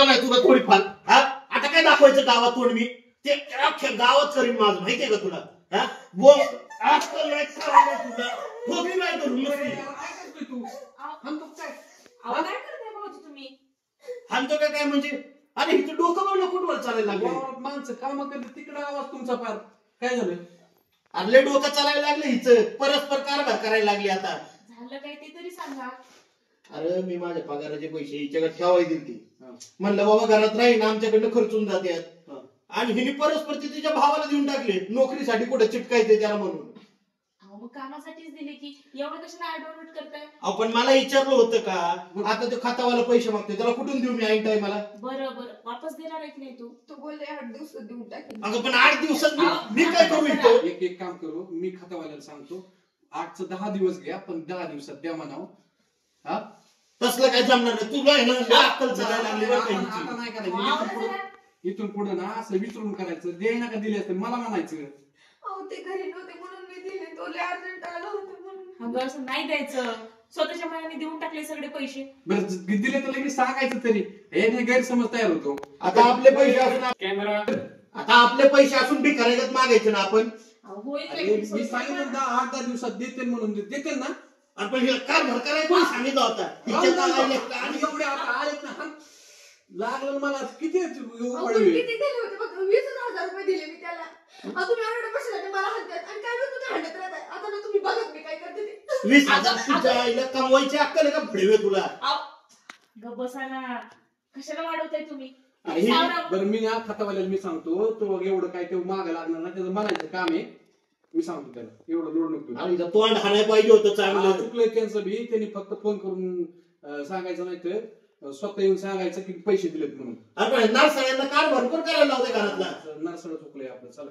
का नाही तुला थोडीफार? हा आता काय दाखवायचं गावात तोंड मी? ते अख्ख्या गावात करीन माझं, माहितीये का तुला? हा आजकाल नाही तुला ठोकी नाही करून तू म्हणतो काय करताय भाऊजी तुम्ही? हाणतो काय म्हणजे? अरे इथं डोकं बघ कुठवर चालायला लागले माणसं काम करते तिकडे आवाज तुमचा फार काय झालं? अरे डोकं चालायला लागले हिचं परस्पर कारभार करायला लागली आता. झालं काय ते तरी सांगा. अरे मी माझ्या पगाराचे पैसे हिच्याकडे ठेवाय दिले म्हणलं बाबा घरात राहीन आमच्याकडनं खर्चून जातात आणि हिने परस्पर ते तिच्या भावाला देऊन टाकले नोकरीसाठी कुठे चिटकायचे त्याला म्हणून. मग कामासाठीच दिले की एवढं कशाला ऍडव्हर्ट करताय? आपण मला विचारलं होतं का आता ते खातावाला पैसे मागतोय त्याला कुठून देऊ मी ऐन टायमाला? बरं वापस देणार आहे की नाही तू? तो बोलले 8 दिवसात देऊन टाकेल. अगं पण 8 दिवसात मी काय करू इथं? एक काम करू मी खातावाल्याला सांगतो 8चं 10 दिवस घ्या पण 10 दिवसात द्या म्हणावं. हा तसलं काय जमणार नाही तुला आहे ना अक्कल चालायला लागली बरं का हिची. आता नाही करायचं इथून पुढे ना असं विचारून करायचं दे ना का दिले असते मला म्हणायचं. अहो ते घरी नव्हते म्हणून मी दिले. तो लय अर्जंट आला होता म्हणून. अगं असं नाही द्यायचं. स्वतःच्या मनाने देऊन टाकले सगळे पैसे. बरं दिले तर लगेच सांगायचं तरी हे गैरसमज तयार होतो. आता आपले पैसे असून कॅमेरा आता आपले पैसे असून बी खरेगत मागायचे ना आपण. मी सांगितलं 8-10 दिवसात देते म्हणून देते ना. आपण हिला कारभार करायला कोणी सांगितलं होता? आणि एवढे आता आलेत ना लागलं मला किती किती दिले होते बघ 20,000 रुपये दिले मी त्याला. तुम्ही ऑर्डर बसला मला हलतात आणि काय तुम्ही हाणत राहताय. आता ना तुम्ही बघत मी काय करते ते. 20,000 तुझ्या आईला कमवायची अक्कल आहे का भेवे तुला? ग बसा ना कशाला वाढवताय तुम्ही? बरं मी ना खातावाल्याला मी सांगतो तो एवढं काय ते मागं लागणार ना त्याचं म्हणायचं काम आहे. मी सांगतो त्याला एवढं लोड नको. तोंड हाणाय पाहिजे होतं चांगलं. चुकलंय त्यांचं बी त्यांनी फक्त फोन करून सांगायचं नाही तर स्वतः येऊन सांगायचं की पैसे दिलेत म्हणून. अरे नर्सळ्यांना कारभार कोण करायला लावते घरातला? नर्सळं चुकलंय आपलं चला.